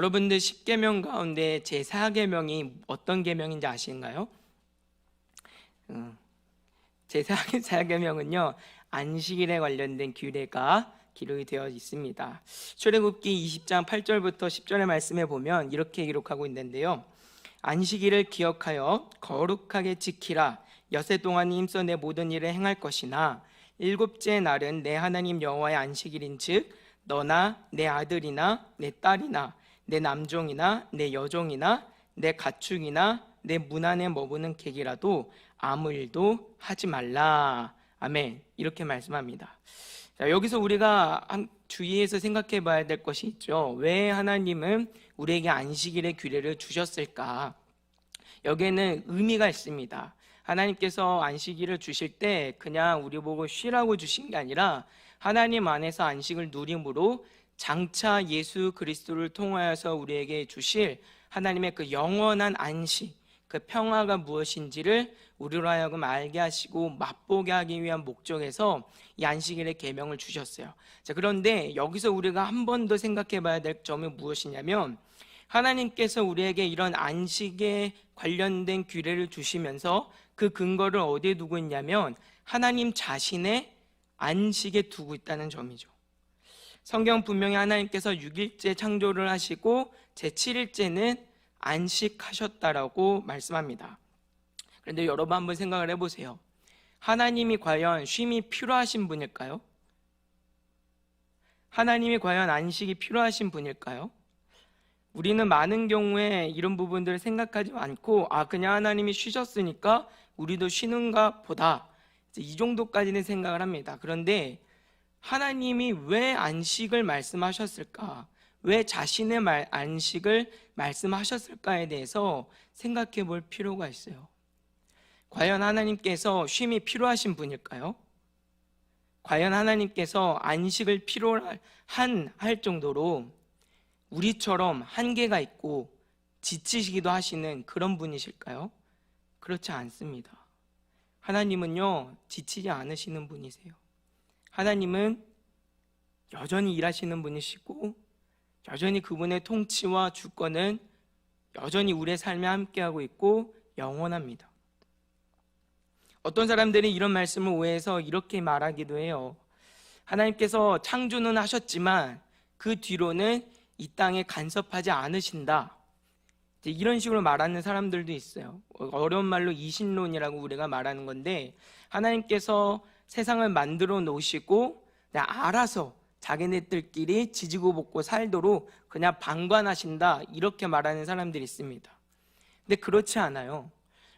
여러분들 10계명 가운데 제4계명이 어떤 계명인지 아시나요? 제4계명은요 안식일에 관련된 규례가 기록이 되어 있습니다. 출애굽기 20장 8절부터 10절의 말씀에 보면 이렇게 기록하고 있는데요, 안식일을 기억하여 거룩하게 지키라. 엿새 동안 힘써 내 모든 일을 행할 것이나 일곱째 날은 내 하나님 여호와의 안식일인즉 너나 내 아들이나 내 딸이나 내 남종이나 내 여종이나 내 가축이나 내 문 안에 머무는 객이라도 아무 일도 하지 말라. 아멘. 이렇게 말씀합니다. 자, 여기서 우리가 주의해서 생각해 봐야 될 것이 있죠. 왜 하나님은 우리에게 안식일의 규례를 주셨을까? 여기에는 의미가 있습니다. 하나님께서 안식일을 주실 때 그냥 우리 보고 쉬라고 주신 게 아니라 하나님 안에서 안식을 누림으로 장차 예수 그리스도를 통하여서 우리에게 주실 하나님의 그 영원한 안식, 그 평화가 무엇인지를 우리로 하여금 알게 하시고 맛보게 하기 위한 목적에서 이 안식일의 계명을 주셨어요. 자, 그런데 여기서 우리가 한 번 더 생각해 봐야 될 점이 무엇이냐면, 하나님께서 우리에게 이런 안식에 관련된 규례를 주시면서 그 근거를 어디에 두고 있냐면 하나님 자신의 안식에 두고 있다는 점이죠. 성경 분명히 하나님께서 6일째 창조를 하시고 제7일째는 안식하셨다라고 말씀합니다. 그런데 여러분 한번 생각을 해보세요. 하나님이 과연 쉼이 필요하신 분일까요? 하나님이 과연 안식이 필요하신 분일까요? 우리는 많은 경우에 이런 부분들을 생각하지 않고 그냥 하나님이 쉬셨으니까 우리도 쉬는가 보다, 이 정도까지는 생각을 합니다. 그런데 하나님이 왜 안식을 말씀하셨을까? 왜 자신의 안식을 말씀하셨을까에 대해서 생각해 볼 필요가 있어요. 과연 하나님께서 쉼이 필요하신 분일까요? 과연 하나님께서 안식을 필요할 정도로 우리처럼 한계가 있고 지치시기도 하시는 그런 분이실까요? 그렇지 않습니다. 하나님은요, 지치지 않으시는 분이세요. 하나님은 여전히 일하시는 분이시고 여전히 그분의 통치와 주권은 여전히 우리의 삶에 함께하고 있고 영원합니다. 어떤 사람들이 이런 말씀을 오해해서 이렇게 말하기도 해요. 하나님께서 창조는 하셨지만 그 뒤로는 이 땅에 간섭하지 않으신다, 이런 식으로 말하는 사람들도 있어요. 어려운 말로 이신론이라고 우리가 말하는 건데, 하나님께서 세상을 만들어 놓으시고 그냥 알아서 자기네들끼리 지지고 볶고 살도록 그냥 방관하신다, 이렇게 말하는 사람들이 있습니다. 근데 그렇지 않아요.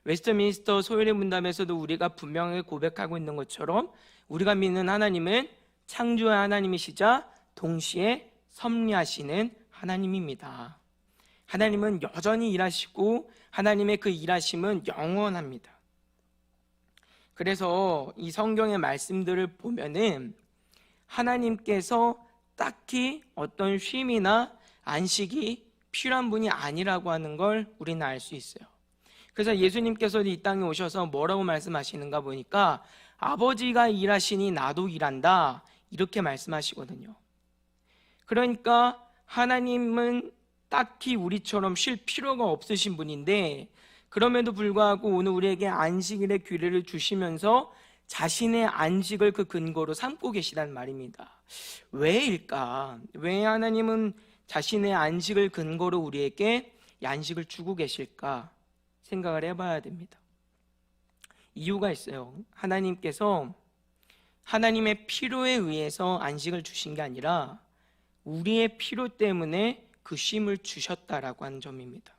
웨스트민스터 소요리 문답에서도 우리가 분명하게 고백하고 있는 것처럼 우리가 믿는 하나님은 창조의 하나님이시자 동시에 섭리하시는 하나님입니다. 하나님은 여전히 일하시고 하나님의 그 일하심은 영원합니다. 그래서 이 성경의 말씀들을 보면은 하나님께서 딱히 어떤 쉼이나 안식이 필요한 분이 아니라고 하는 걸 우리는 알 수 있어요. 그래서 예수님께서도 이 땅에 오셔서 뭐라고 말씀하시는가 보니까 아버지가 일하시니 나도 일한다, 이렇게 말씀하시거든요. 그러니까 하나님은 딱히 우리처럼 쉴 필요가 없으신 분인데, 그럼에도 불구하고 오늘 우리에게 안식일의 규례를 주시면서 자신의 안식을 그 근거로 삼고 계시단 말입니다. 왜일까? 왜 하나님은 자신의 안식을 근거로 우리에게 이 안식을 주고 계실까 생각을 해봐야 됩니다. 이유가 있어요. 하나님께서 하나님의 필요에 의해서 안식을 주신 게 아니라 우리의 필요 때문에 그 쉼을 주셨다라고 하는 점입니다.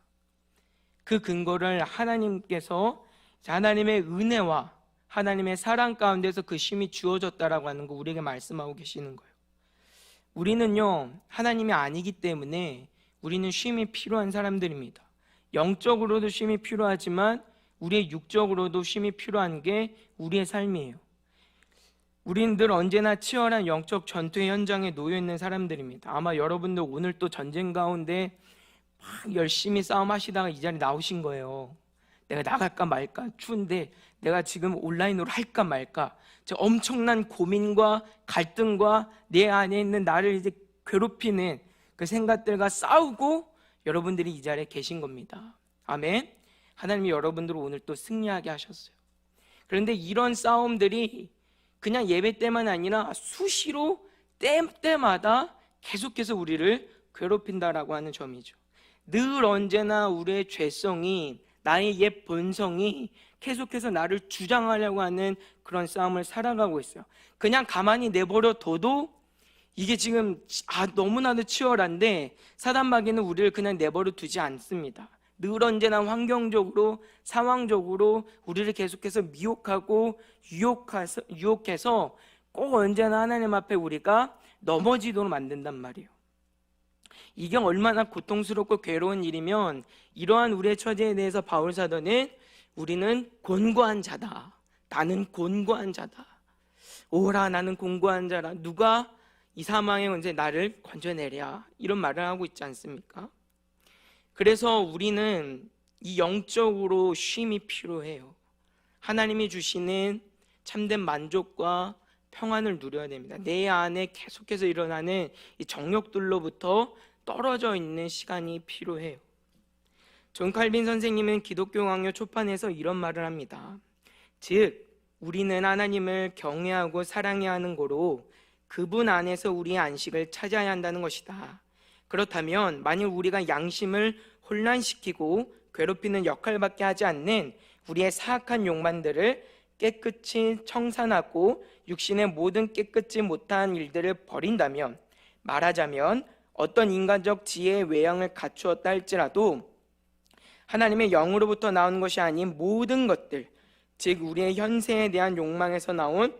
그 근거를 하나님께서 하나님의 은혜와 하나님의 사랑 가운데서 그 쉼이 주어졌다라고 하는 거 우리에게 말씀하고 계시는 거예요. 우리는요, 하나님이 아니기 때문에 우리는 쉼이 필요한 사람들입니다. 영적으로도 쉼이 필요하지만 우리의 육적으로도 쉼이 필요한 게 우리의 삶이에요. 우리는 늘 언제나 치열한 영적 전투의 현장에 놓여 있는 사람들입니다. 아마 여러분들 오늘 또 전쟁 가운데 막 열심히 싸움하시다가 이 자리에 나오신 거예요. 내가 나갈까 말까, 추운데 내가 지금 온라인으로 할까 말까, 엄청난 고민과 갈등과 내 안에 있는 나를 이제 괴롭히는 그 생각들과 싸우고 여러분들이 이 자리에 계신 겁니다. 아멘. 하나님이 여러분들을 오늘 또 승리하게 하셨어요. 그런데 이런 싸움들이 그냥 예배 때만 아니라 수시로 때마다 계속해서 우리를 괴롭힌다라고 하는 점이죠. 늘 언제나 우리의 죄성이, 나의 옛 본성이 계속해서 나를 주장하려고 하는 그런 싸움을 살아가고 있어요. 그냥 가만히 내버려 둬도 이게 지금 너무나도 치열한데 사단마귀는 우리를 그냥 내버려 두지 않습니다. 늘 언제나 환경적으로, 상황적으로 우리를 계속해서 미혹하고 유혹해서 꼭 언제나 하나님 앞에 우리가 넘어지도록 만든단 말이에요. 이게 얼마나 고통스럽고 괴로운 일이면 이러한 우리의 처지에 대해서 바울 사도는 우리는 곤고한 자다. 나는 곤고한 자다. 오라 나는 곤고한 자라. 누가 이 사망의 문제 나를 건져내랴. 이런 말을 하고 있지 않습니까? 그래서 우리는 이 영적으로 쉼이 필요해요. 하나님이 주시는 참된 만족과 평안을 누려야 됩니다. 내 안에 계속해서 일어나는 이 정욕들로부터 떨어져 있는 시간이 필요해요. 존 칼빈 선생님은 기독교 강요 초판에서 이런 말을 합니다. 즉 우리는 하나님을 경외하고 사랑해야 하는 거로 그분 안에서 우리의 안식을 찾아야 한다는 것이다. 그렇다면 만일 우리가 양심을 혼란시키고 괴롭히는 역할밖에 하지 않는 우리의 사악한 욕망들을 깨끗이 청산하고 육신의 모든 깨끗지 못한 일들을 버린다면, 말하자면 어떤 인간적 지혜의 외양을 갖추었다 할지라도 하나님의 영으로부터 나오는 것이 아닌 모든 것들, 즉 우리의 현세에 대한 욕망에서 나온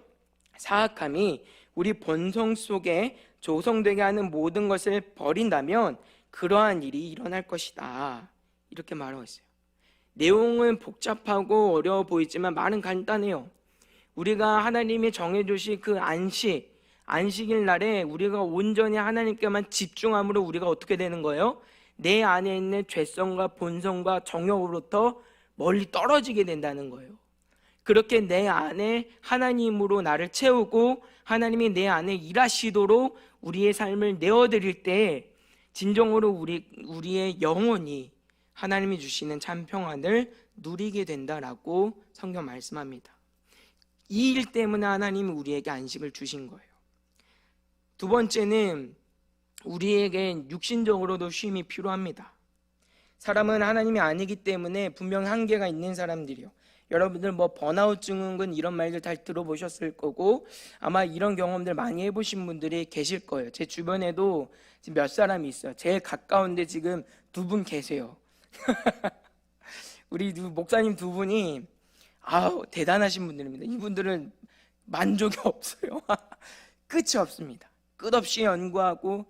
사악함이 우리 본성 속에 조성되게 하는 모든 것을 버린다면 그러한 일이 일어날 것이다. 이렇게 말하고 있어요. 내용은 복잡하고 어려워 보이지만 말은 간단해요. 우리가 하나님이 정해주신 그 안식일 날에 우리가 온전히 하나님께만 집중함으로 우리가 어떻게 되는 거예요? 내 안에 있는 죄성과 본성과 정욕으로부터 멀리 떨어지게 된다는 거예요. 그렇게 내 안에 하나님으로 나를 채우고 하나님이 내 안에 일하시도록 우리의 삶을 내어드릴 때 진정으로 우리의 영혼이 하나님이 주시는 참 평안을 누리게 된다라고 성경 말씀합니다. 이 일 때문에 하나님이 우리에게 안식을 주신 거예요. 두 번째는 우리에게 육신적으로도 쉼이 필요합니다. 사람은 하나님이 아니기 때문에 분명 한계가 있는 사람들이요. 여러분들 번아웃 증후군 이런 말들 잘 들어보셨을 거고 아마 이런 경험들 많이 해보신 분들이 계실 거예요. 제 주변에도 지금 몇 사람이 있어요. 제일 가까운데 지금 두 분 계세요. 우리 목사님 두 분이 대단하신 분들입니다. 이분들은 만족이 없어요. 끝이 없습니다. 끝없이 연구하고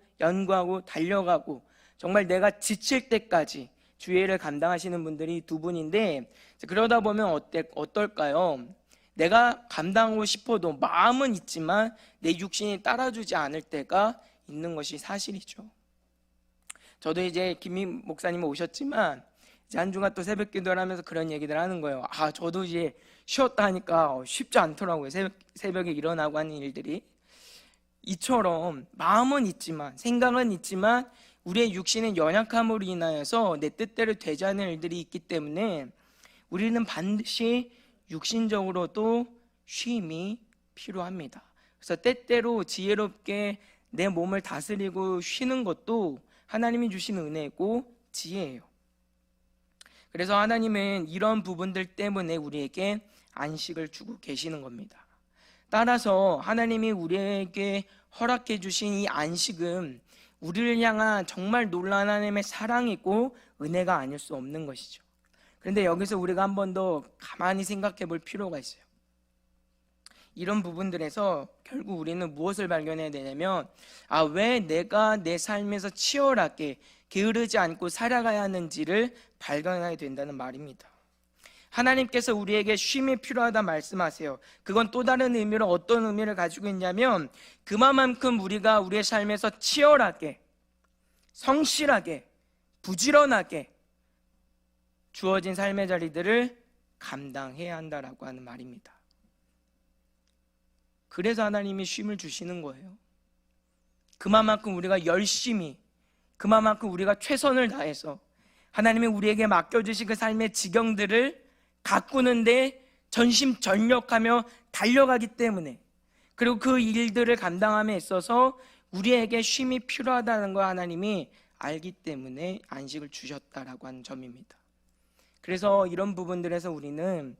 달려가고 정말 내가 지칠 때까지 주의를 감당하시는 분들이 두 분인데, 그러다 보면 어떨까요? 내가 감당하고 싶어도 마음은 있지만 내 육신이 따라주지 않을 때가 있는 것이 사실이죠. 저도 이제 김민 목사님 오셨지만 이제 한 주간 또 새벽 기도를 하면서 그런 얘기들 하는 거예요. 저도 이제 쉬었다 하니까 쉽지 않더라고요. 새벽에 일어나고 하는 일들이. 이처럼 마음은 있지만 생각은 있지만 우리의 육신의 연약함으로 인하여서 내 뜻대로 되지 않는 일들이 있기 때문에 우리는 반드시 육신적으로도 쉼이 필요합니다. 그래서 때때로 지혜롭게 내 몸을 다스리고 쉬는 것도 하나님이 주신 은혜고 지혜예요. 그래서 하나님은 이런 부분들 때문에 우리에게 안식을 주고 계시는 겁니다. 따라서 하나님이 우리에게 허락해 주신 이 안식은 우리를 향한 정말 놀라운 하나님의 사랑이고 은혜가 아닐 수 없는 것이죠. 그런데 여기서 우리가 한 번 더 가만히 생각해 볼 필요가 있어요. 이런 부분들에서 결국 우리는 무엇을 발견해야 되냐면 왜 내가 내 삶에서 치열하게 게으르지 않고 살아가야 하는지를 발견하게 된다는 말입니다. 하나님께서 우리에게 쉼이 필요하다 말씀하세요. 그건 또 다른 의미로 어떤 의미를 가지고 있냐면 그만큼 우리가 우리의 삶에서 치열하게, 성실하게, 부지런하게 주어진 삶의 자리들을 감당해야 한다라고 하는 말입니다. 그래서 하나님이 쉼을 주시는 거예요. 그만큼 우리가 열심히 그만큼 우리가 최선을 다해서 하나님이 우리에게 맡겨주신 그 삶의 지경들을 가꾸는데 전심전력하며 달려가기 때문에, 그리고 그 일들을 감당함에 있어서 우리에게 쉼이 필요하다는 걸 하나님이 알기 때문에 안식을 주셨다라고 하는 점입니다. 그래서 이런 부분들에서 우리는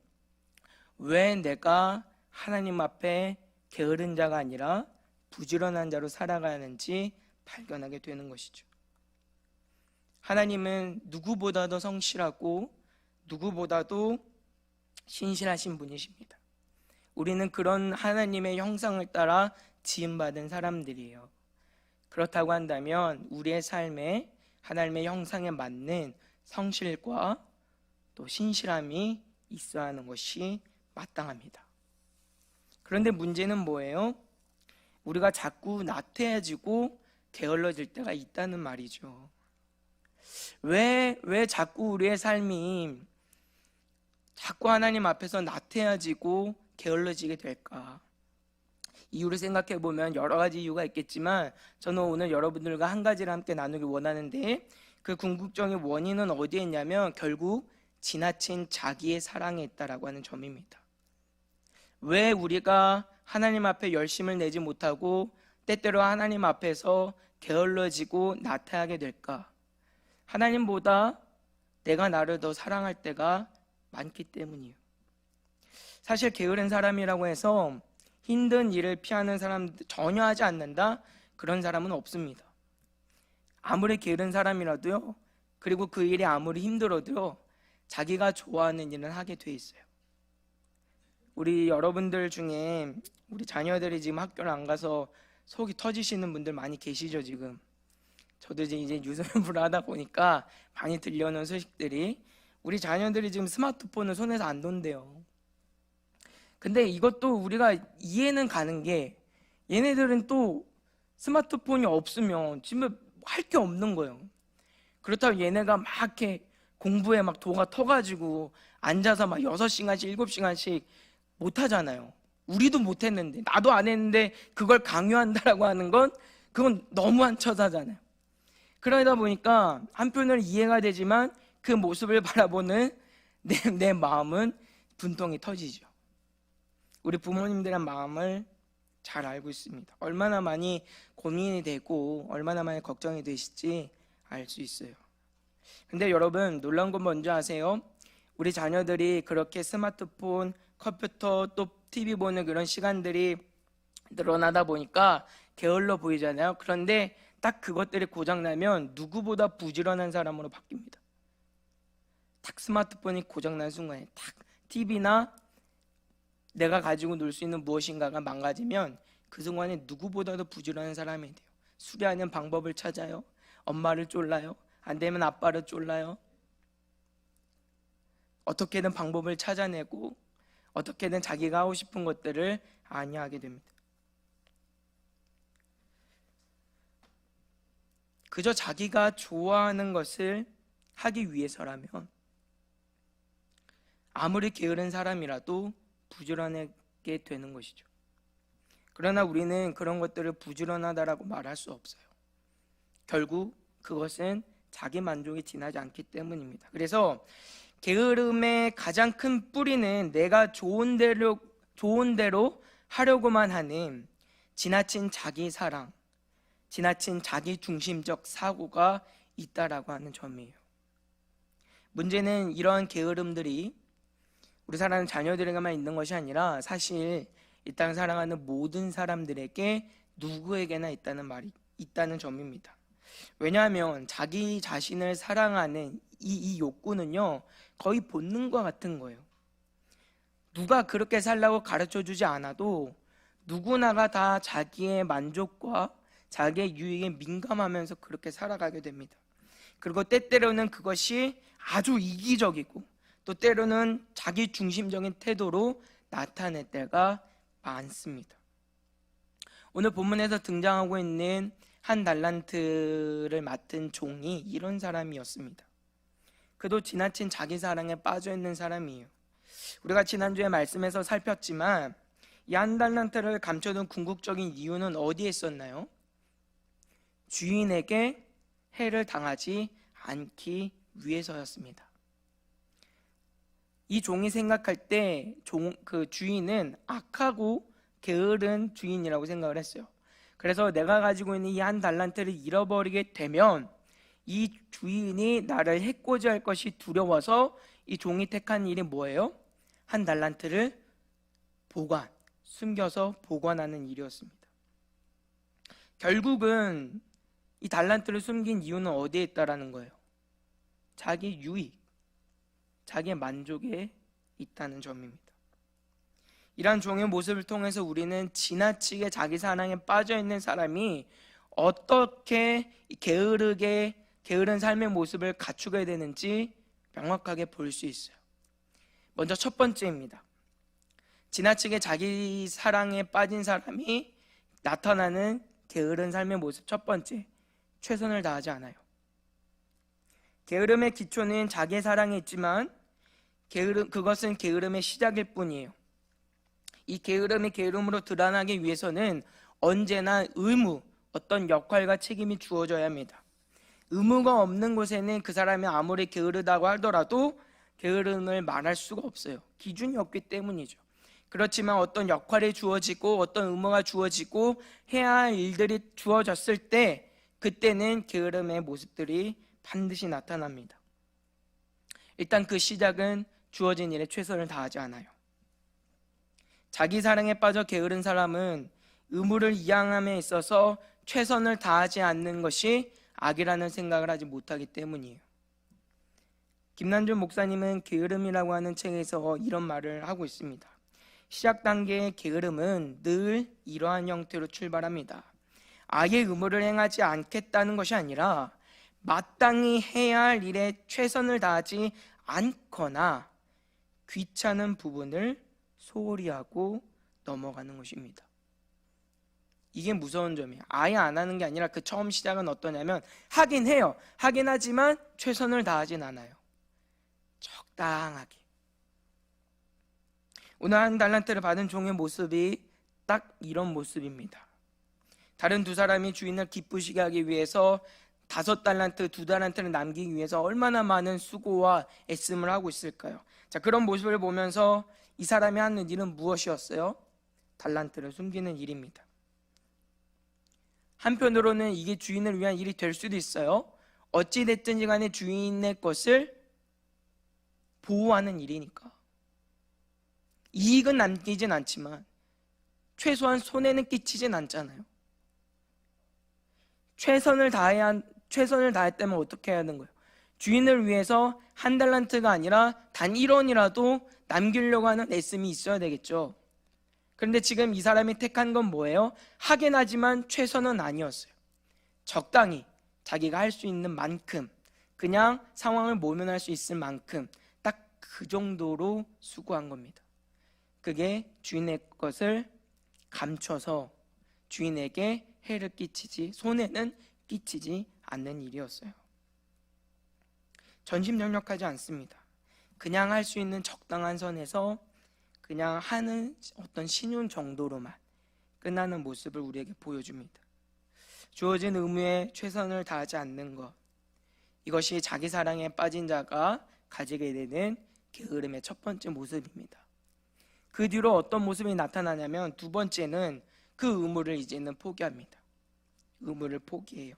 왜 내가 하나님 앞에 게으른 자가 아니라 부지런한 자로 살아가야 하는지 발견하게 되는 것이죠. 하나님은 누구보다도 성실하고 누구보다도 신실하신 분이십니다. 우리는 그런 하나님의 형상을 따라 지음받은 사람들이에요. 그렇다고 한다면 우리의 삶에 하나님의 형상에 맞는 성실과 또 신실함이 있어야 하는 것이 마땅합니다. 그런데 문제는 뭐예요? 우리가 자꾸 나태해지고 게을러질 때가 있다는 말이죠. 왜 자꾸 우리의 삶이 자꾸 하나님 앞에서 나태해지고 게을러지게 될까? 이유를 생각해 보면 여러 가지 이유가 있겠지만, 저는 오늘 여러분들과 한 가지를 함께 나누기 원하는데, 그 궁극적인 원인은 어디에 있냐면 결국 지나친 자기의 사랑에 있다라고 하는 점입니다. 왜 우리가 하나님 앞에 열심을 내지 못하고 때때로 하나님 앞에서 게을러지고 나태하게 될까? 하나님보다 내가 나를 더 사랑할 때가 많기 때문이에요. 사실 게으른 사람이라고 해서 힘든 일을 피하는 사람, 전혀 하지 않는다, 그런 사람은 없습니다. 아무리 게으른 사람이라도요, 그리고 그 일이 아무리 힘들어도요, 자기가 좋아하는 일을 하게 돼 있어요. 우리 여러분들 중에 우리 자녀들이 지금 학교를 안 가서 속이 터지시는 분들 많이 계시죠. 지금 저도 이제 유선부를 하다 보니까 많이 들려오는 소식들이, 우리 자녀들이 지금 스마트폰을 손에서 안 둔대요. 근데 이것도 우리가 이해는 가는 게, 얘네들은 또 스마트폰이 없으면 지금 할 게 없는 거예요. 그렇다고 얘네가 막 이렇게 공부에 막 도가 터가지고 앉아서 막 6시간씩 7시간씩 못 하잖아요. 우리도 못 했는데, 나도 안 했는데 그걸 강요한다라고 하는 건 그건 너무한 처사잖아요. 그러다 보니까 한편으로 이해가 되지만 그 모습을 바라보는 내 마음은 분통이 터지죠. 우리 부모님들의 마음을 잘 알고 있습니다. 얼마나 많이 고민이 되고 얼마나 많이 걱정이 되실지 알 수 있어요. 근데 여러분, 놀라운 건 뭔지 아세요? 우리 자녀들이 그렇게 스마트폰, 컴퓨터, 또 TV 보는 그런 시간들이 늘어나다 보니까 게을러 보이잖아요. 그런데 딱 그것들이 고장나면 누구보다 부지런한 사람으로 바뀝니다. 딱 스마트폰이 고장난 순간에, 딱 TV나 내가 가지고 놀 수 있는 무엇인가가 망가지면 그 순간에 누구보다도 부지런한 사람이 돼요. 수리하는 방법을 찾아요. 엄마를 쫄라요. 안 되면 아빠를 쫄라요. 어떻게든 방법을 찾아내고 어떻게든 자기가 하고 싶은 것들을 안위하게 됩니다. 그저 자기가 좋아하는 것을 하기 위해서라면 아무리 게으른 사람이라도 부지런하게 되는 것이죠. 그러나 우리는 그런 것들을 부지런하다라고 말할 수 없어요. 결국 그것은 자기 만족이 지나지 않기 때문입니다. 그래서 게으름의 가장 큰 뿌리는 내가 좋은 대로 하려고만 하는 지나친 자기 사랑, 지나친 자기 중심적 사고가 있다라고 하는 점이에요. 문제는 이러한 게으름들이 우리 사랑하는 자녀들에게만 있는 것이 아니라 사실 이 땅 사랑하는 모든 사람들에게 누구에게나 있다는 점입니다. 왜냐하면 자기 자신을 사랑하는 이 욕구는요, 거의 본능과 같은 거예요. 누가 그렇게 살라고 가르쳐주지 않아도 누구나가 다 자기의 만족과 자기의 유익에 민감하면서 그렇게 살아가게 됩니다. 그리고 때때로는 그것이 아주 이기적이고 또 때로는 자기 중심적인 태도로 나타낼 때가 많습니다. 오늘 본문에서 등장하고 있는 한 달란트를 맡은 종이 이런 사람이었습니다. 그도 지나친 자기 사랑에 빠져 있는 사람이에요. 우리가 지난주에 말씀에서 살폈지만 이 한 달란트를 감춰둔 궁극적인 이유는 어디에 있었나요? 주인에게 해를 당하지 않기 위해서였습니다. 이 종이 생각할 때 그 주인은 악하고 게으른 주인이라고 생각을 했어요. 그래서 내가 가지고 있는 이 한 달란트를 잃어버리게 되면 이 주인이 나를 해코지 할 것이 두려워서 이 종이 택한 일이 뭐예요? 한 달란트를 숨겨서 보관하는 일이었습니다. 결국은 이 달란트를 숨긴 이유는 어디에 있다라는 거예요? 자기 유익, 자기의 만족에 있다는 점입니다. 이러한 종의 모습을 통해서 우리는 지나치게 자기 사랑에 빠져 있는 사람이 어떻게 게으른 삶의 모습을 갖추게 되는지 명확하게 볼 수 있어요. 먼저 첫 번째입니다. 지나치게 자기 사랑에 빠진 사람이 나타나는 게으른 삶의 모습. 첫 번째, 최선을 다하지 않아요. 게으름의 기초는 자기 사랑에 있지만 그것은 게으름의 시작일 뿐이에요. 이 게으름이 게으름으로 드러나기 위해서는 언제나 어떤 역할과 책임이 주어져야 합니다. 의무가 없는 곳에는 그 사람이 아무리 게으르다고 하더라도 게으름을 말할 수가 없어요. 기준이 없기 때문이죠. 그렇지만 어떤 역할이 주어지고 어떤 의무가 주어지고 해야 할 일들이 주어졌을 때 그때는 게으름의 모습들이 반드시 나타납니다. 일단 그 시작은 주어진 일에 최선을 다하지 않아요. 자기 사랑에 빠져 게으른 사람은 의무를 이행함에 있어서 최선을 다하지 않는 것이 악이라는 생각을 하지 못하기 때문이에요. 김난준 목사님은 게으름이라고 하는 책에서 이런 말을 하고 있습니다. 시작 단계의 게으름은 늘 이러한 형태로 출발합니다. 아예 의무를 행하지 않겠다는 것이 아니라 마땅히 해야 할 일에 최선을 다하지 않거나 귀찮은 부분을 소홀히 하고 넘어가는 것입니다. 이게 무서운 점이에요. 아예 안 하는 게 아니라 그 처음 시작은 어떠냐면 하긴 해요. 하긴 하지만 최선을 다하진 않아요. 적당하게. 오늘 한 달란트를 받은 종의 모습이 딱 이런 모습입니다. 다른 두 사람이 주인을 기쁘시게 하기 위해서 5달란트, 2달란트를 남기기 위해서 얼마나 많은 수고와 애씀을 하고 있을까요? 자, 그런 모습을 보면서 이 사람이 하는 일은 무엇이었어요? 달란트를 숨기는 일입니다. 한편으로는 이게 주인을 위한 일이 될 수도 있어요. 어찌됐든지 간에 주인의 것을 보호하는 일이니까. 이익은 남기진 않지만 최소한 손해는 끼치진 않잖아요. 최선을 다했다면 어떻게 해야 하는 거예요? 주인을 위해서 1달란트가 아니라 단 1원이라도 남기려고 하는 애씀이 있어야 되겠죠. 그런데 지금 이 사람이 택한 건 뭐예요? 하긴 하지만 최선은 아니었어요. 적당히 자기가 할 수 있는 만큼, 그냥 상황을 모면할 수 있을 만큼 딱 그 정도로 수고한 겁니다. 그게 주인의 것을 감춰서 주인에게 해를 끼치지, 손해는 끼치지 않는 일이었어요. 전심전력하지 않습니다. 그냥 할 수 있는 적당한 선에서 그냥 하는 어떤 신용 정도로만 끝나는 모습을 우리에게 보여줍니다. 주어진 의무에 최선을 다하지 않는 것, 이것이 자기 사랑에 빠진 자가 가지게 되는 게으름의 첫 번째 모습입니다. 그 뒤로 어떤 모습이 나타나냐면 두 번째는 그 의무를 이제는 포기합니다. 의무를 포기해요.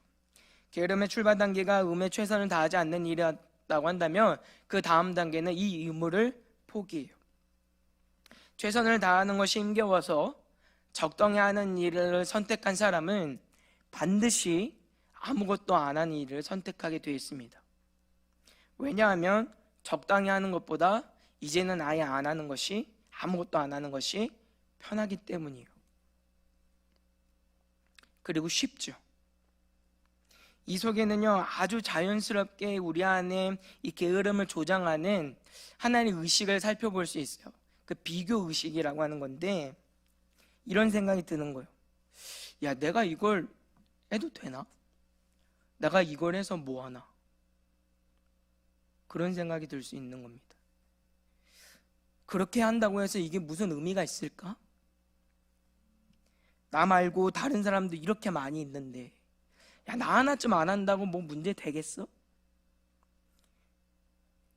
게으름의 출발 단계가 의무에 최선을 다하지 않는 일이라고 한다면 그 다음 단계는 이 의무를 포기해요. 최선을 다하는 것이 힘겨워서 적당히 하는 일을 선택한 사람은 반드시 아무것도 안 하는 일을 선택하게 되어 있습니다. 왜냐하면 적당히 하는 것보다 이제는 아예 안 하는 것이, 아무것도 안 하는 것이 편하기 때문이에요. 그리고 쉽죠. 이 속에는요, 아주 자연스럽게 우리 안에 이 게으름을 조장하는 하나의 의식을 살펴볼 수 있어요. 그 비교 의식이라고 하는 건데, 이런 생각이 드는 거예요. 야, 내가 이걸 해도 되나? 내가 이걸 해서 뭐 하나? 그런 생각이 들 수 있는 겁니다. 그렇게 한다고 해서 이게 무슨 의미가 있을까? 나 말고 다른 사람도 이렇게 많이 있는데, 야, 나 하나쯤 안 한다고 뭐 문제 되겠어?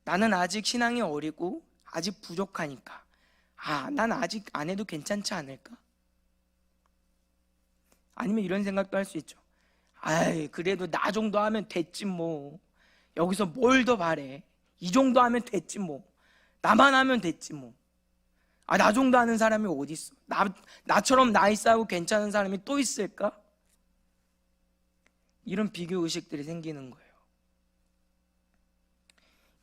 나는 아직 신앙이 어리고 아직 부족하니까 난 아직 안 해도 괜찮지 않을까? 아니면 이런 생각도 할 수 있죠. 그래도 나 정도 하면 됐지 뭐. 여기서 뭘 더 바래? 이 정도 하면 됐지 뭐. 나만 하면 됐지 뭐. 나 정도 하는 사람이 어디 있어? 나처럼 나이 싸고 괜찮은 사람이 또 있을까? 이런 비교 의식들이 생기는 거예요.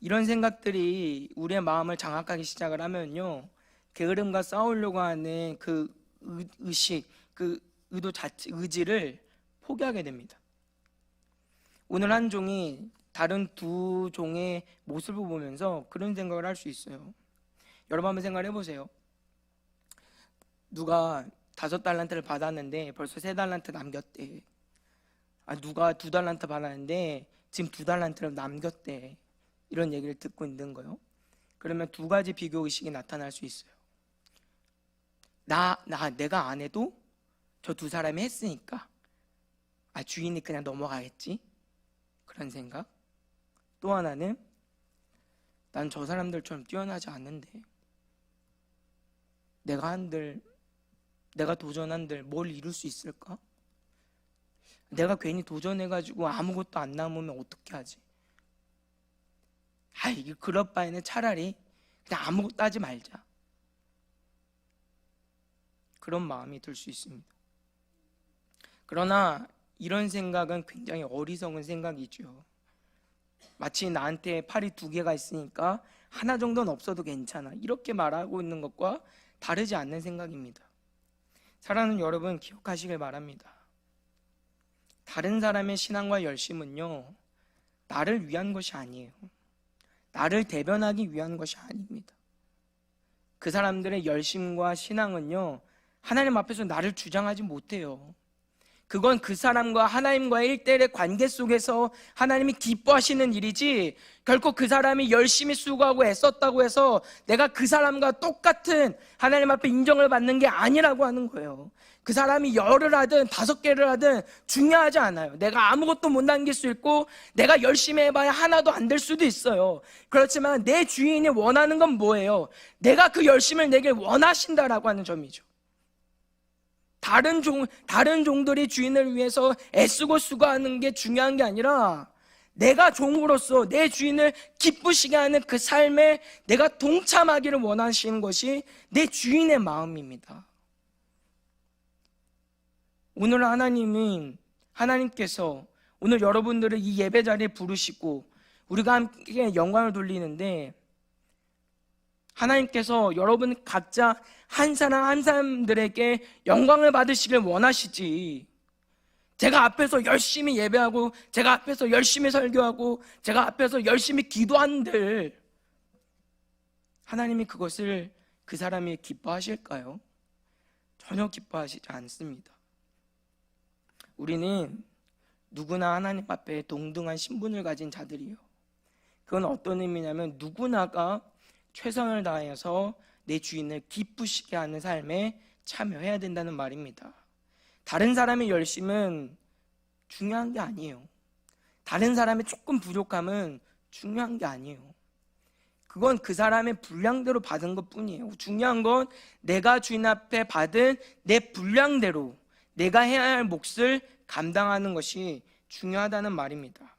이런 생각들이 우리의 마음을 장악하기 시작을 하면요, 게으름과 싸우려고 하는 그 의식, 그 의도 자체, 의지를 포기하게 됩니다. 오늘 한 종이 다른 두 종의 모습을 보면서 그런 생각을 할 수 있어요. 여러분 한번 생각을 해보세요. 누가 5달란트를 받았는데 벌써 3달란트 남겼대. 누가 2달란트 받았는데 지금 2달란트를 남겼대. 이런 얘기를 듣고 있는 거예요. 그러면 두 가지 비교 의식이 나타날 수 있어요. 내가 안 해도 저 두 사람이 했으니까 주인이 그냥 넘어가겠지, 그런 생각. 또 하나는 난 저 사람들처럼 뛰어나지 않는데 내가 도전한들 뭘 이룰 수 있을까? 내가 괜히 도전해가지고 아무것도 안 남으면 어떻게 하지? 그럴 바에는 차라리 그냥 아무것도 하지 말자, 그런 마음이 들 수 있습니다. 그러나 이런 생각은 굉장히 어리석은 생각이죠. 마치 나한테 팔이 2개가 있으니까 하나 정도는 없어도 괜찮아, 이렇게 말하고 있는 것과 다르지 않는 생각입니다. 사랑하는 여러분, 기억하시길 바랍니다. 다른 사람의 신앙과 열심은요, 나를 위한 것이 아니에요. 나를 대변하기 위한 것이 아닙니다. 그 사람들의 열심과 신앙은요, 하나님 앞에서 나를 주장하지 못해요. 그건 그 사람과 하나님과의 1대1의 관계 속에서 하나님이 기뻐하시는 일이지, 결코 그 사람이 열심히 수고하고 애썼다고 해서 내가 그 사람과 똑같은 하나님 앞에 인정을 받는 게 아니라고 하는 거예요. 그 사람이 10을 하든 5개를 하든 중요하지 않아요. 내가 아무것도 못 남길 수 있고 내가 열심히 해봐야 하나도 안 될 수도 있어요. 그렇지만 내 주인이 원하는 건 뭐예요? 내가 그 열심을 내길 원하신다라고 하는 점이죠. 다른 종들이 주인을 위해서 애쓰고 수고하는 게 중요한 게 아니라 내가 종으로서 내 주인을 기쁘시게 하는 그 삶에 내가 동참하기를 원하시는 것이 내 주인의 마음입니다. 오늘 하나님께서 오늘 여러분들을 이 예배 자리에 부르시고 우리가 함께 영광을 돌리는데, 하나님께서 여러분 각자 한 사람 한 사람들에게 영광을 받으시길 원하시지, 제가 앞에서 열심히 예배하고 제가 앞에서 열심히 설교하고 제가 앞에서 열심히 기도한들 하나님이 그것을 그 사람이 기뻐하실까요? 전혀 기뻐하시지 않습니다. 우리는 누구나 하나님 앞에 동등한 신분을 가진 자들이요, 그건 어떤 의미냐면 누구나가 최선을 다해서 내 주인을 기쁘시게 하는 삶에 참여해야 된다는 말입니다. 다른 사람의 열심은 중요한 게 아니에요. 다른 사람의 조금 부족함은 중요한 게 아니에요. 그건 그 사람의 분량대로 받은 것 뿐이에요. 중요한 건 내가 주인 앞에 받은 내 분량대로 내가 해야 할 몫을 감당하는 것이 중요하다는 말입니다.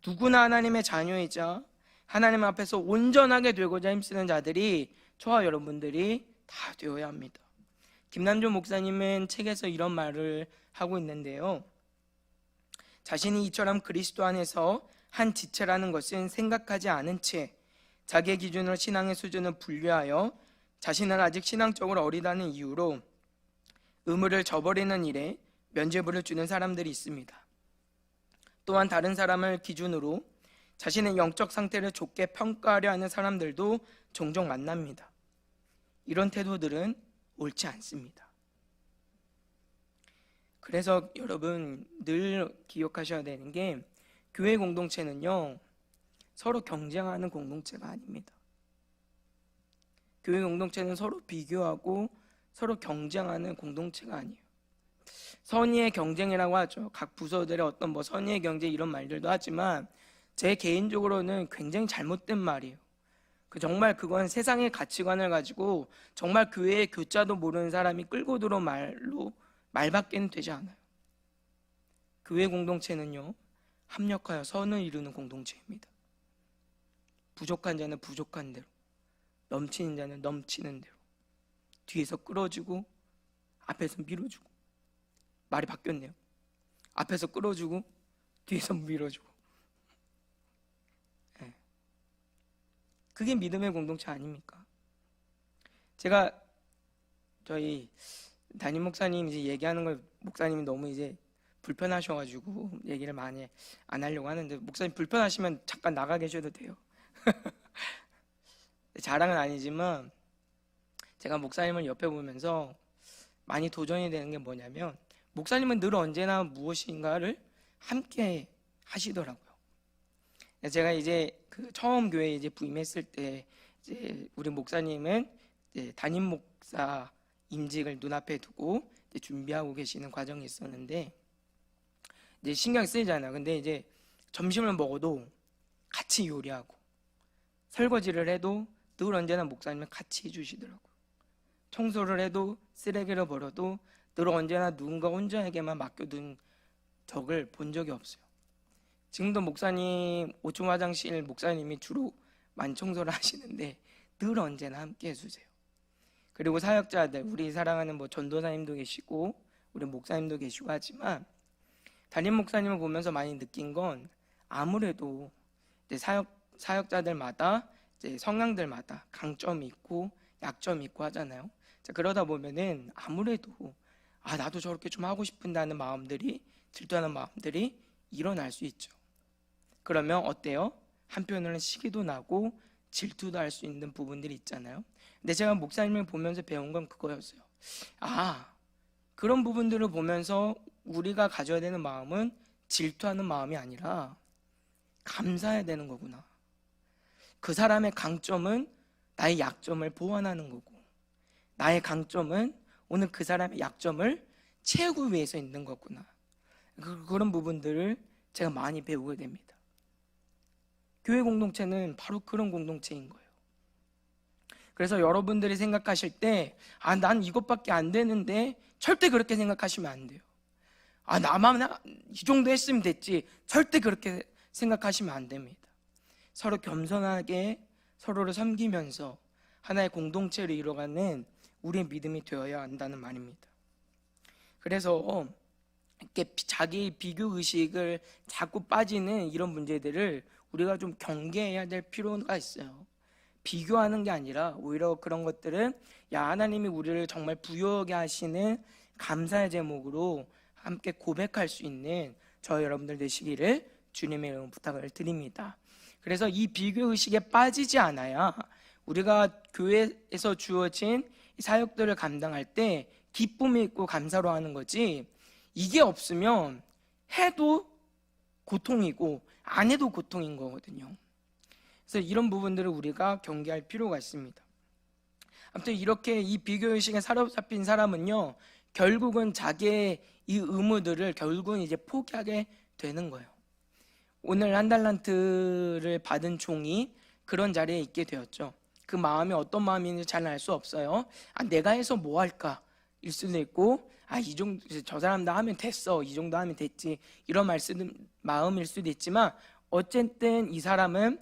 누구나 하나님의 자녀이자 하나님 앞에서 온전하게 되고자 힘쓰는 자들이 저와 여러분들이 다 되어야 합니다. 김남조 목사님은 책에서 이런 말을 하고 있는데요, 자신이 이처럼 그리스도 안에서 한 지체라는 것은 생각하지 않은 채 자기의 기준으로 신앙의 수준을 분류하여 자신은 아직 신앙적으로 어리다는 이유로 의무를 저버리는 일에 면죄부를 주는 사람들이 있습니다. 또한 다른 사람을 기준으로 자신의 영적 상태를 좋게 평가하려 하는 사람들도 종종 만납니다. 이런 태도들은 옳지 않습니다. 그래서 여러분 늘 기억하셔야 되는 게, 교회 공동체는요 서로 경쟁하는 공동체가 아닙니다. 교회 공동체는 서로 비교하고 서로 경쟁하는 공동체가 아니에요. 선의의 경쟁이라고 하죠. 각 부서들의 어떤 뭐 선의의 경쟁 이런 말들도 하지만 제 개인적으로는 굉장히 잘못된 말이에요. 정말 그건 세상의 가치관을 가지고 정말 교회의 교자도 모르는 사람이 끌고 들어온 말밖에는 되지 않아요. 교회 공동체는요, 합력하여 선을 이루는 공동체입니다. 부족한 자는 부족한 대로, 넘치는 자는 넘치는 대로, 뒤에서 끌어주고 앞에서 밀어주고. 말이 바뀌었네요. 앞에서 끌어주고 뒤에서 밀어주고. 네. 그게 믿음의 공동체 아닙니까? 제가 저희 담임 목사님 이제 얘기하는 걸 목사님이 너무 이제 불편하셔가지고 얘기를 많이 안 하려고 하는데, 목사님 불편하시면 잠깐 나가 계셔도 돼요. 자랑은 아니지만 제가 목사님을 옆에 보면서 많이 도전이 되는 게 뭐냐면, 목사님은 늘 언제나 무엇인가를 함께 하시더라고요. 제가 이제 처음 교회에 이제 부임했을 때 이제 우리 목사님은 이제 담임 목사 임직을 눈앞에 두고 이제 준비하고 계시는 과정이 있었는데, 이제 신경 쓰이잖아요. 근데 이제 점심을 먹어도 같이 요리하고, 설거지를 해도 늘 언제나 목사님은 같이 해주시더라고요. 청소를 해도, 쓰레기를 버려도 늘 언제나 누군가 혼자에게만 맡겨둔 적을 본 적이 없어요. 지금도 목사님 5층 화장실 목사님이 주로 많이 청소를 하시는데 늘 언제나 함께 해주세요. 그리고 사역자들, 우리 사랑하는 뭐 전도사님도 계시고 우리 목사님도 계시고 하지만, 담임 목사님을 보면서 많이 느낀 건, 아무래도 이제 사역자들마다 이제 성향들마다 강점이 있고 약점이 있고 하잖아요. 자, 그러다 보면은 아무래도 나도 저렇게 좀 하고 싶은다는 마음들이, 질투하는 마음들이 일어날 수 있죠. 그러면 어때요? 한편으로는 시기도 나고 질투도 할 수 있는 부분들이 있잖아요. 근데 제가 목사님을 보면서 배운 건 그거였어요. 그런 부분들을 보면서 우리가 가져야 되는 마음은 질투하는 마음이 아니라 감사해야 되는 거구나. 그 사람의 강점은 나의 약점을 보완하는 거고, 나의 강점은 오늘 그 사람의 약점을 채우기 위해서 있는 거구나. 그런 부분들을 제가 많이 배우게 됩니다. 교회 공동체는 바로 그런 공동체인 거예요. 그래서 여러분들이 생각하실 때 난 이것밖에 안 되는데, 절대 그렇게 생각하시면 안 돼요. 나만 이 정도 했으면 됐지, 절대 그렇게 생각하시면 안 됩니다. 서로 겸손하게 서로를 섬기면서 하나의 공동체를 이뤄가는 우리의 믿음이 되어야 한다는 말입니다. 그래서 이렇게 자기 비교 의식을 자꾸 빠지는 이런 문제들을 우리가 좀 경계해야 될 필요가 있어요. 비교하는 게 아니라 오히려 그런 것들은 하나님이 우리를 정말 부유하게 하시는 감사의 제목으로 함께 고백할 수 있는 저희 여러분들 되시기를 주님의 이름으로 부탁을 드립니다. 그래서 이 비교 의식에 빠지지 않아야 우리가 교회에서 주어진 사역들을 감당할 때 기쁨이 있고 감사로 하는 거지, 이게 없으면 해도 고통이고 안 해도 고통인 거거든요. 그래서 이런 부분들을 우리가 경계할 필요가 있습니다. 아무튼 이렇게 이 비교의식에 사로잡힌 사람은요, 결국은 자기의 이 의무들을 결국은 이제 포기하게 되는 거예요. 오늘 한 달란트를 받은 종이 그런 자리에 있게 되었죠. 그 마음이 어떤 마음인지 잘 알 수 없어요. 내가 해서 뭐 할까 일 수도 있고, 이 정도 저 사람 다 하면 됐어, 이 정도 하면 됐지, 이런 마음일 수도 있지만, 어쨌든 이 사람은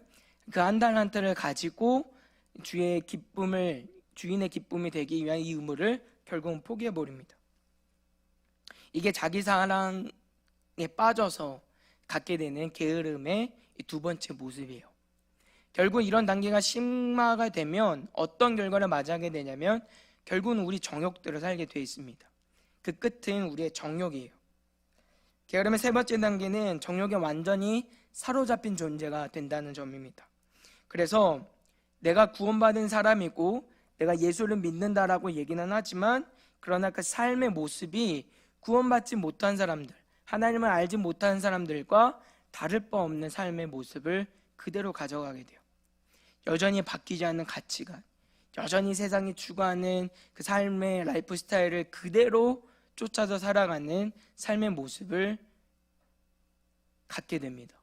그 한 달란트를 가지고 주인의 기쁨이 되기 위한 이 의무를 결국은 포기해 버립니다. 이게 자기 사랑에 빠져서 갖게 되는 게으름의 두 번째 모습이에요. 결국 이런 단계가 심화가 되면 어떤 결과를 맞이하게 되냐면, 결국은 우리 정욕들을 살게 되어 있습니다. 그 끝은 우리의 정욕이에요. 게으름의 세 번째 단계는 정욕에 완전히 사로잡힌 존재가 된다는 점입니다. 그래서 내가 구원받은 사람이고 내가 예수를 믿는다라고 얘기는 하지만, 그러나 그 삶의 모습이 구원받지 못한 사람들, 하나님을 알지 못한 사람들과 다를 바 없는 삶의 모습을 그대로 가져가게 돼요. 여전히 바뀌지 않는 가치관, 여전히 세상이 추구하는 그 삶의 라이프 스타일을 그대로 쫓아서 살아가는 삶의 모습을 갖게 됩니다.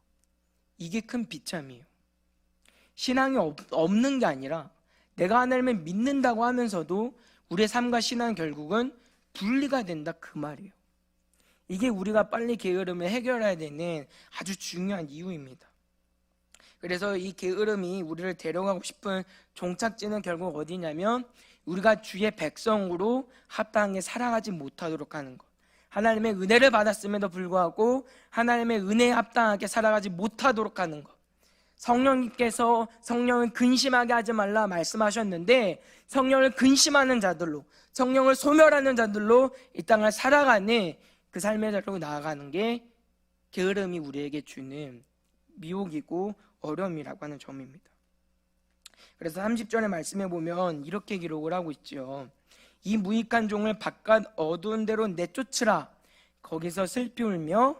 이게 큰 비참이에요. 신앙이 없는 게 아니라 내가 하나님을 믿는다고 하면서도 우리의 삶과 신앙은 결국은 분리가 된다, 그 말이에요. 이게 우리가 빨리 게으름을 해결해야 되는 아주 중요한 이유입니다. 그래서 이 게으름이 우리를 데려가고 싶은 종착지는 결국 어디냐면 우리가 주의 백성으로 합당하게 살아가지 못하도록 하는 것. 하나님의 은혜를 받았음에도 불구하고 하나님의 은혜에 합당하게 살아가지 못하도록 하는 것. 성령님께서 성령을 근심하게 하지 말라 말씀하셨는데 성령을 근심하는 자들로, 성령을 소멸하는 자들로 이 땅을 살아가는 그 삶의 자리로 나아가는 게 게으름이 우리에게 주는 미혹이고 어려움이라고 하는 점입니다. 그래서 30절의 말씀에 보면 이렇게 기록을 하고 있죠. 이 무익한 종을 바깥 어두운 데로 내쫓으라. 거기서 슬피 울며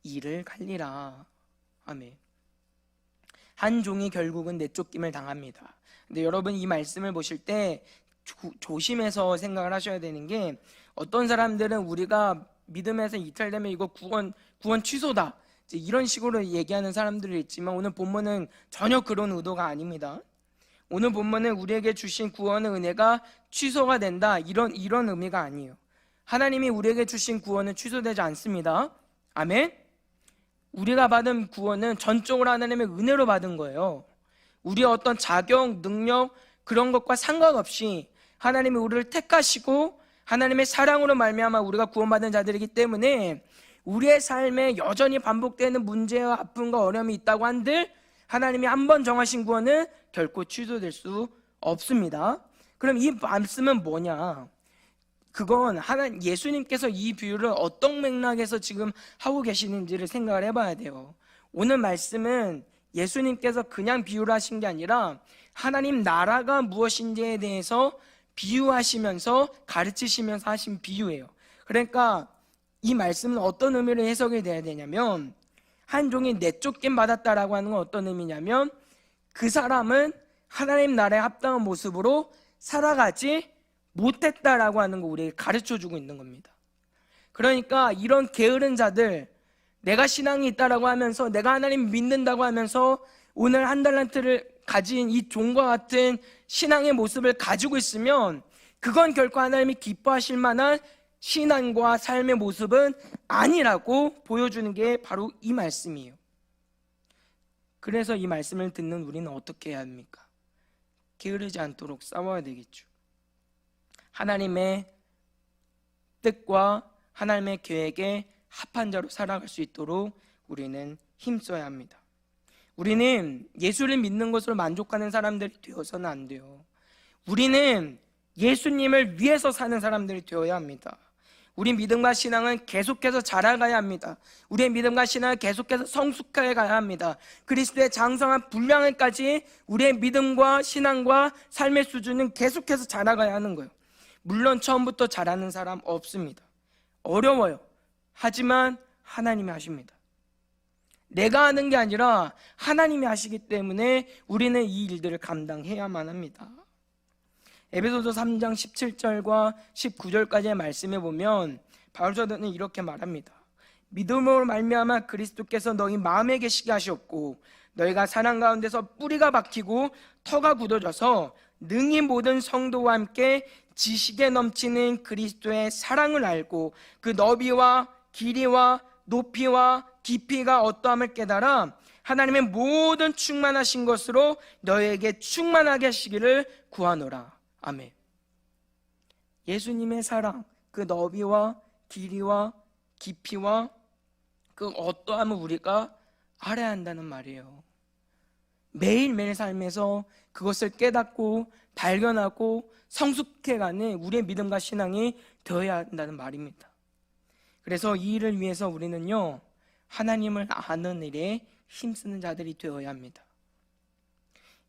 이를 갈리라. 아멘. 한 종이 결국은 내쫓김을 당합니다. 근데 여러분 이 말씀을 보실 때 조심해서 생각을 하셔야 되는 게, 어떤 사람들은 우리가 믿음에서 이탈되면 이거 구원 취소다, 이런 식으로 얘기하는 사람들이 있지만 오늘 본문은 전혀 그런 의도가 아닙니다. 오늘 본문은 우리에게 주신 구원의 은혜가 취소가 된다, 이런 의미가 아니에요. 하나님이 우리에게 주신 구원은 취소되지 않습니다. 아멘. 우리가 받은 구원은 전적으로 하나님의 은혜로 받은 거예요. 우리의 어떤 자격, 능력 그런 것과 상관없이 하나님이 우리를 택하시고 하나님의 사랑으로 말미암아 우리가 구원받은 자들이기 때문에 우리의 삶에 여전히 반복되는 문제와 아픔과 어려움이 있다고 한들 하나님이 한번 정하신 구원은 결코 취소될 수 없습니다. 그럼 이 말씀은 뭐냐? 그건 예수님께서 이 비유를 어떤 맥락에서 지금 하고 계시는지를 생각을 해봐야 돼요. 오늘 말씀은 예수님께서 그냥 비유를 하신 게 아니라 하나님 나라가 무엇인지에 대해서 비유하시면서 가르치시면서 하신 비유예요. 그러니까 이 말씀은 어떤 의미로 해석이 돼야 되냐면, 한 종이 내쫓김 받았다라고 하는 건 어떤 의미냐면 그 사람은 하나님 나라에 합당한 모습으로 살아가지 못했다라고 하는 거 우리에게 가르쳐주고 있는 겁니다. 그러니까 이런 게으른 자들, 내가 신앙이 있다라고 하면서 내가 하나님 믿는다고 하면서 오늘 한 달란트를 가진 이 종과 같은 신앙의 모습을 가지고 있으면 그건 결코 하나님이 기뻐하실 만한 신앙과 삶의 모습은 아니라고 보여주는 게 바로 이 말씀이에요. 그래서 이 말씀을 듣는 우리는 어떻게 해야 합니까? 게으르지 않도록 싸워야 되겠죠. 하나님의 뜻과 하나님의 계획에 합한 자로 살아갈 수 있도록 우리는 힘써야 합니다. 우리는 예수를 믿는 것으로 만족하는 사람들이 되어서는 안 돼요. 우리는 예수님을 위해서 사는 사람들이 되어야 합니다. 우리 믿음과 신앙은 계속해서 자라가야 합니다. 우리의 믿음과 신앙은 계속해서 성숙해 가야 합니다. 그리스도의 장성한 분량을까지 우리의 믿음과 신앙과 삶의 수준은 계속해서 자라가야 하는 거예요. 물론 처음부터 잘하는 사람 없습니다. 어려워요. 하지만 하나님이 하십니다. 내가 하는 게 아니라 하나님이 하시기 때문에 우리는 이 일들을 감당해야만 합니다. 에베소서 3장 17절과 19절까지의 말씀에 보면 바울 사도는 이렇게 말합니다. 믿음으로 말미암아 그리스도께서 너희 마음에 계시게 하셨고 너희가 사랑 가운데서 뿌리가 박히고 터가 굳어져서 능히 모든 성도와 함께 지식에 넘치는 그리스도의 사랑을 알고 그 너비와 길이와 높이와 깊이가 어떠함을 깨달아 하나님의 모든 충만하신 것으로 너희에게 충만하게 하시기를 구하노라. 아멘. 예수님의 사랑, 그 너비와 길이와 깊이와 그 어떠함을 우리가 알아야 한다는 말이에요. 매일매일 삶에서 그것을 깨닫고 발견하고 성숙해가는 우리의 믿음과 신앙이 되어야 한다는 말입니다. 그래서 이 일을 위해서 우리는요, 하나님을 아는 일에 힘쓰는 자들이 되어야 합니다.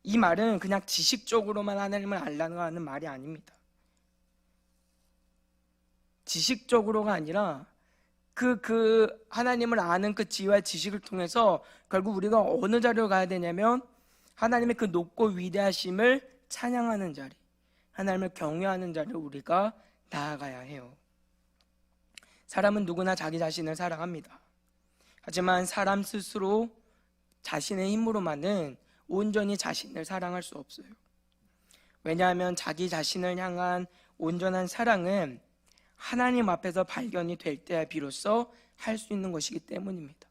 이 말은 그냥 지식적으로만 하나님을 알라는 하는 말이 아닙니다. 지식적으로가 아니라 그 하나님을 아는 그 지혜와 지식을 통해서 결국 우리가 어느 자리로 가야 되냐면 하나님의 그 높고 위대하심을 찬양하는 자리, 하나님을 경외하는 자리로 우리가 나아가야 해요. 사람은 누구나 자기 자신을 사랑합니다. 하지만 사람 스스로 자신의 힘으로만은 온전히 자신을 사랑할 수 없어요. 왜냐하면 자기 자신을 향한 온전한 사랑은 하나님 앞에서 발견이 될 때야 비로소 할 수 있는 것이기 때문입니다.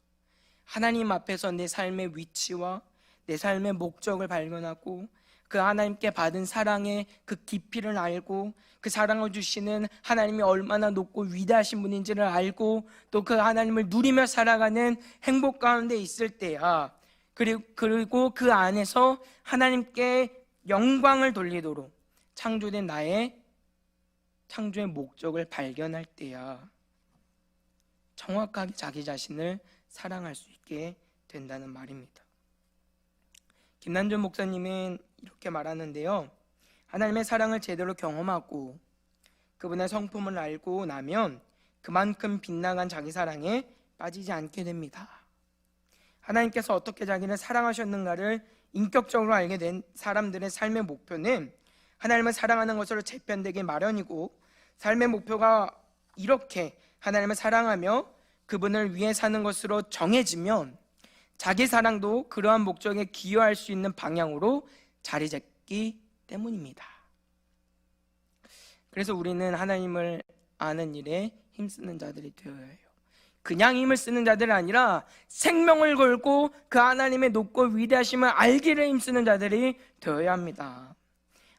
하나님 앞에서 내 삶의 위치와 내 삶의 목적을 발견하고 그 하나님께 받은 사랑의 그 깊이를 알고 그 사랑을 주시는 하나님이 얼마나 높고 위대하신 분인지를 알고 또 그 하나님을 누리며 살아가는 행복 가운데 있을 때야, 그리고 그 안에서 하나님께 영광을 돌리도록 창조된 나의 창조의 목적을 발견할 때야 정확하게 자기 자신을 사랑할 수 있게 된다는 말입니다. 김난준 목사님은 이렇게 말하는데요, 하나님의 사랑을 제대로 경험하고 그분의 성품을 알고 나면 그만큼 빗나간 자기 사랑에 빠지지 않게 됩니다. 하나님께서 어떻게 자기를 사랑하셨는가를 인격적으로 알게 된 사람들의 삶의 목표는 하나님을 사랑하는 것으로 재편되기 마련이고, 삶의 목표가 이렇게 하나님을 사랑하며 그분을 위해 사는 것으로 정해지면 자기 사랑도 그러한 목적에 기여할 수 있는 방향으로 자리 잡기 때문입니다. 그래서 우리는 하나님을 아는 일에 힘쓰는 자들이 되어야 해요. 그냥 힘을 쓰는 자들이 아니라 생명을 걸고 그 하나님의 높고 위대하심을 알기를 힘쓰는 자들이 되어야 합니다.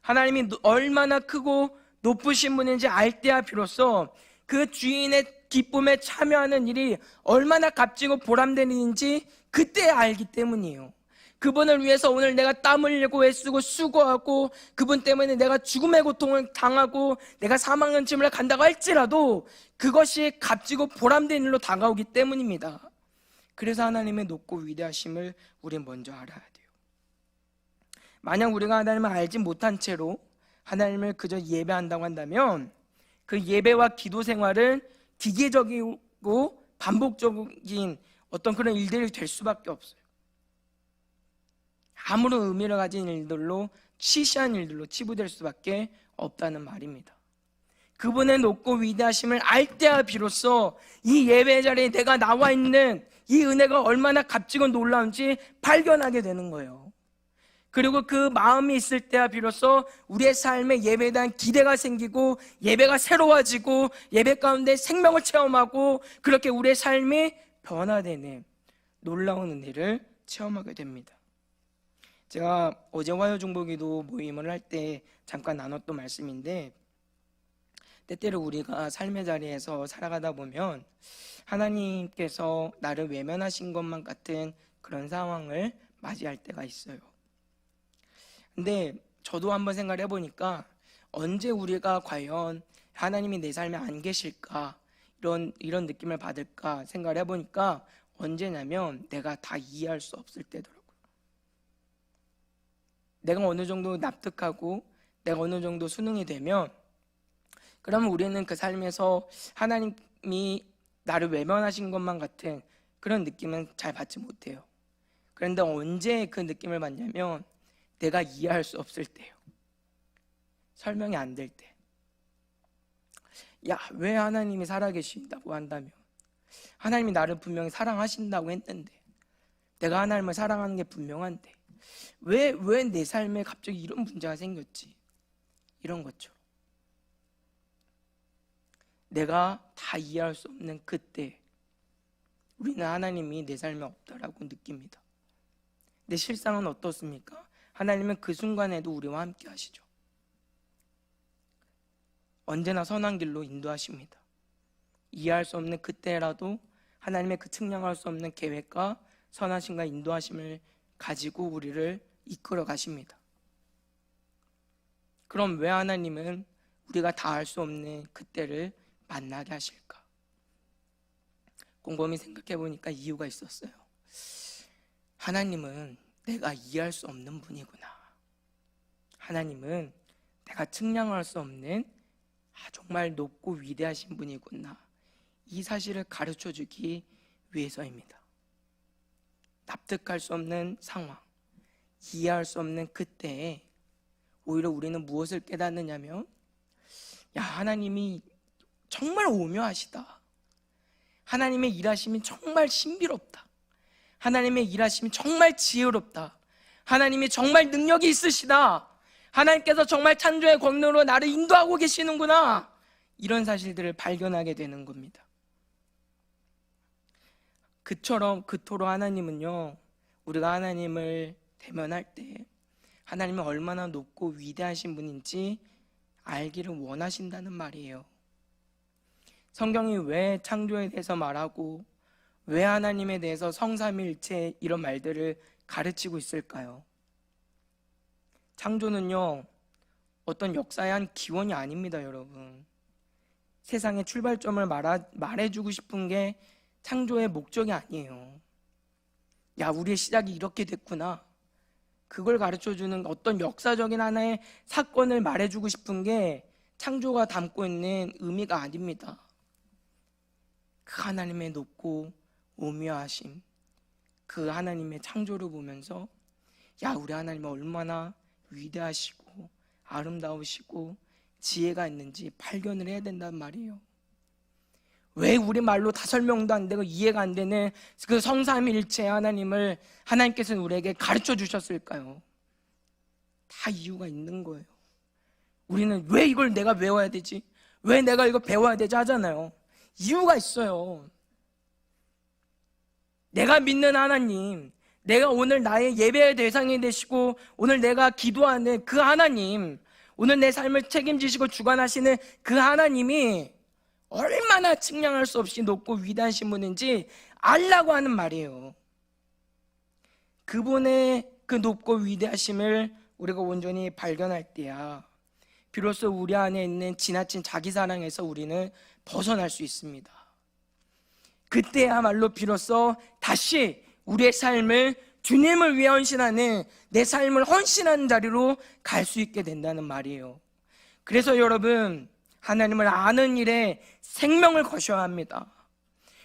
하나님이 얼마나 크고 높으신 분인지 알 때야 비로소 그 주인의 기쁨에 참여하는 일이 얼마나 값지고 보람된 일인지 그때 알기 때문이에요. 그분을 위해서 오늘 내가 땀 흘리고 애쓰고 수고하고 그분 때문에 내가 죽음의 고통을 당하고 내가 사망의 짐을 간다고 할지라도 그것이 값지고 보람된 일로 다가오기 때문입니다. 그래서 하나님의 높고 위대하심을 우리는 먼저 알아야 돼요. 만약 우리가 하나님을 알지 못한 채로 하나님을 그저 예배한다고 한다면 그 예배와 기도 생활은 기계적이고 반복적인 어떤 그런 일들이 될 수밖에 없어요. 아무런 의미를 가진 일들로, 시시한 일들로 치부될 수밖에 없다는 말입니다. 그분의 높고 위대하심을 알 때야 비로소 이 예배 자리에 내가 나와 있는 이 은혜가 얼마나 값지고 놀라운지 발견하게 되는 거예요. 그리고 그 마음이 있을 때야 비로소 우리의 삶에 예배에 대한 기대가 생기고 예배가 새로워지고 예배 가운데 생명을 체험하고 그렇게 우리의 삶이 변화되는 놀라운 은혜를 체험하게 됩니다. 제가 어제 화요중보기도 모임을 할 때 잠깐 나눴던 말씀인데, 때때로 우리가 삶의 자리에서 살아가다 보면 하나님께서 나를 외면하신 것만 같은 그런 상황을 맞이할 때가 있어요. 근데 저도 한번 생각을 해보니까 언제 우리가 과연 하나님이 내 삶에 안 계실까 이런 느낌을 받을까 생각을 해보니까 언제냐면 내가 다 이해할 수 없을 때더라고요. 내가 어느 정도 납득하고 내가 어느 정도 순응이 되면 그러면 우리는 그 삶에서 하나님이 나를 외면하신 것만 같은 그런 느낌은 잘 받지 못해요. 그런데 언제 그 느낌을 받냐면 내가 이해할 수 없을 때요. 설명이 안 될 때. 야, 왜 하나님이 살아계신다고 한다면 하나님이 나를 분명히 사랑하신다고 했는데 내가 하나님을 사랑하는 게 분명한데 왜 내 삶에 갑자기 이런 문제가 생겼지? 이런 거죠. 내가 다 이해할 수 없는 그때 우리는 하나님이 내 삶에 없다라고 느낍니다. 내 실상은 어떻습니까? 하나님은 그 순간에도 우리와 함께 하시죠. 언제나 선한 길로 인도하십니다. 이해할 수 없는 그때라도 하나님의 그 측량할 수 없는 계획과 선하심과 인도하심을 가지고 우리를 이끌어 가십니다. 그럼 왜 하나님은 우리가 다 알 수 없는 그때를 만나게 하실까? 곰곰이 생각해 보니까 이유가 있었어요. 하나님은 내가 이해할 수 없는 분이구나. 하나님은 내가 측량할 수 없는 정말 높고 위대하신 분이구나. 이 사실을 가르쳐 주기 위해서입니다. 납득할 수 없는 상황, 이해할 수 없는 그때에 오히려 우리는 무엇을 깨닫느냐면 하나님이 정말 오묘하시다. 하나님의 일하심이 정말 신비롭다. 하나님의 일하심이 정말 지혜롭다. 하나님이 정말 능력이 있으시다. 하나님께서 정말 창조의 권능으로 나를 인도하고 계시는구나. 이런 사실들을 발견하게 되는 겁니다. 그토록 하나님은요, 우리가 하나님을 대면할 때 하나님이 얼마나 높고 위대하신 분인지 알기를 원하신다는 말이에요. 성경이 왜 창조에 대해서 말하고 왜 하나님에 대해서 성삼위일체 이런 말들을 가르치고 있을까요? 창조는요, 어떤 역사의 한 기원이 아닙니다, 여러분. 세상의 출발점을 말해주고 싶은 게 창조의 목적이 아니에요. 야, 우리의 시작이 이렇게 됐구나. 그걸 가르쳐주는 어떤 역사적인 하나의 사건을 말해주고 싶은 게 창조가 담고 있는 의미가 아닙니다. 그 하나님의 높고 오묘하심, 그 하나님의 창조를 보면서 야, 우리 하나님은 얼마나 위대하시고 아름다우시고 지혜가 있는지 발견을 해야 된단 말이에요. 왜 우리 말로 다 설명도 안 되고 이해가 안 되는 그 성삼위일체 하나님을 하나님께서는 우리에게 가르쳐 주셨을까요? 다 이유가 있는 거예요. 우리는 왜 이걸 내가 외워야 되지? 왜 내가 이거 배워야 되지? 하잖아요. 이유가 있어요. 내가 믿는 하나님, 내가 오늘 나의 예배의 대상이 되시고 오늘 내가 기도하는 그 하나님, 오늘 내 삶을 책임지시고 주관하시는 그 하나님이 얼마나 측량할 수 없이 높고 위대하신 분인지 알라고 하는 말이에요. 그분의 그 높고 위대하심을 우리가 온전히 발견할 때야 비로소 우리 안에 있는 지나친 자기사랑에서 우리는 벗어날 수 있습니다. 그때야말로 비로소 다시 우리의 삶을 주님을 위해 헌신하는, 내 삶을 헌신하는 자리로 갈 수 있게 된다는 말이에요. 그래서 여러분, 하나님을 아는 일에 생명을 거셔야 합니다.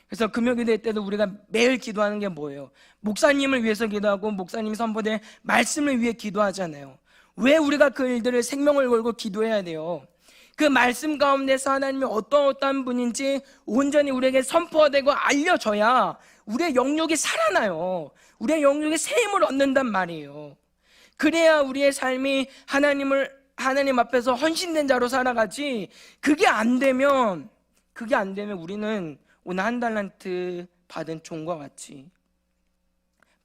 그래서 금요기도회 때도 우리가 매일 기도하는 게 뭐예요? 목사님을 위해서 기도하고 목사님이 선포된 말씀을 위해 기도하잖아요. 왜 우리가 그 일들을 생명을 걸고 기도해야 돼요? 그 말씀 가운데서 하나님이 어떠한 분인지 온전히 우리에게 선포되고 알려져야 우리의 영역이 살아나요. 우리의 영역에 새 힘을 얻는단 말이에요. 그래야 우리의 삶이 하나님 앞에서 헌신된 자로 살아가지. 그게 안 되면 우리는 오늘 한 달란트 받은 종과 같이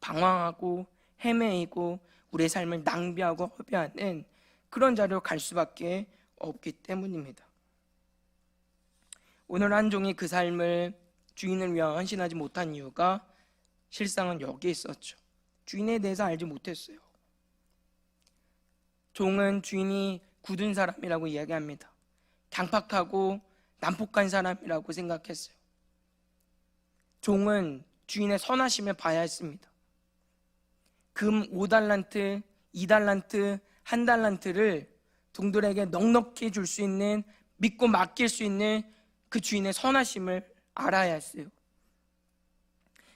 방황하고 헤매이고 우리의 삶을 낭비하고 허비하는 그런 자리로 갈 수밖에 없기 때문입니다. 오늘 한 종이 그 삶을 주인을 위해 헌신하지 못한 이유가 실상은 여기에 있었죠. 주인에 대해서 알지 못했어요. 종은 주인이 굳은 사람이라고 이야기합니다. 강팍하고 난폭한 사람이라고 생각했어요. 종은 주인의 선하심을 봐야 했습니다. 금 5달란트, 2달란트, 1달란트를 동들에게 넉넉히 줄 수 있는, 믿고 맡길 수 있는 그 주인의 선하심을 알아야 했어요.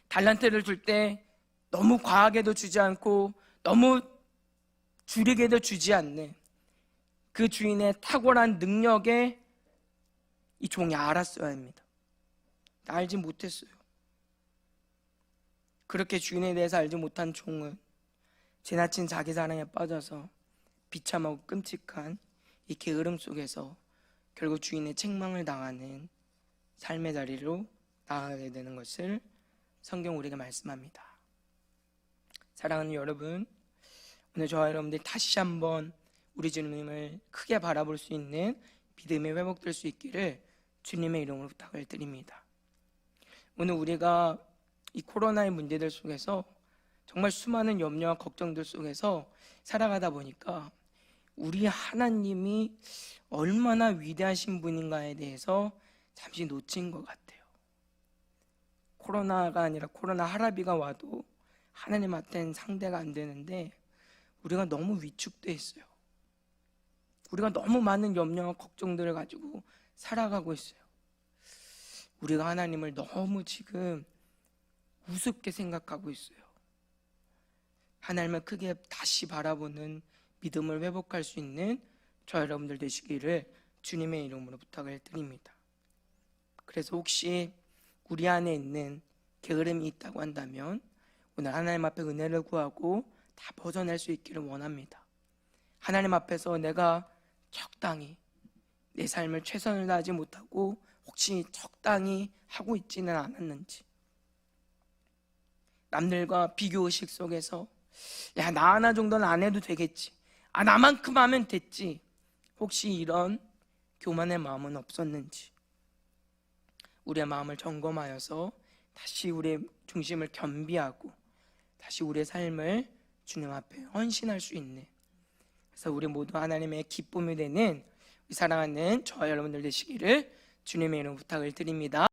달란트를 줄 때 너무 과하게도 주지 않고 너무 줄이게도 주지 않는 그 주인의 탁월한 능력에 이 종이 알았어야 합니다. 알지 못했어요. 그렇게 주인에 대해서 알지 못한 종은 지나친 자기 사랑에 빠져서 비참하고 끔찍한 이 게으름 속에서 결국 주인의 책망을 당하는 삶의 자리로 나아가게 되는 것을 성경 우리에게 말씀합니다. 사랑하는 여러분, 오늘 저와 여러분들이 다시 한번 우리 주님을 크게 바라볼 수 있는 믿음이 회복될 수 있기를 주님의 이름으로 부탁을 드립니다. 오늘 우리가 이 코로나의 문제들 속에서 정말 수많은 염려와 걱정들 속에서 살아가다 보니까 우리 하나님이 얼마나 위대하신 분인가에 대해서 잠시 놓친 것 같아요. 코로나가 아니라 코로나 하라비가 와도 하나님한테는 상대가 안 되는데 우리가 너무 위축돼 있어요. 우리가 너무 많은 염려와 걱정들을 가지고 살아가고 있어요. 우리가 하나님을 너무 지금 우습게 생각하고 있어요. 하나님을 크게 다시 바라보는 믿음을 회복할 수 있는 저 여러분들 되시기를 주님의 이름으로 부탁을 드립니다. 그래서 혹시 우리 안에 있는 게으름이 있다고 한다면 오늘 하나님 앞에 은혜를 구하고 다 벗어낼 수 있기를 원합니다. 하나님 앞에서 내가 적당히 내 삶을 최선을 다하지 못하고 혹시 적당히 하고 있지는 않았는지, 남들과 비교의식 속에서 야, 나 하나 정도는 안 해도 되겠지, 나만큼 하면 됐지, 혹시 이런 교만의 마음은 없었는지 우리의 마음을 점검하여서 다시 우리의 중심을 겸비하고 다시 우리의 삶을 주님 앞에 헌신할 수 있는, 그래서 우리 모두 하나님의 기쁨이 되는 사랑하는 저와 여러분들 되시기를 주님의 이름으로 부탁을 드립니다.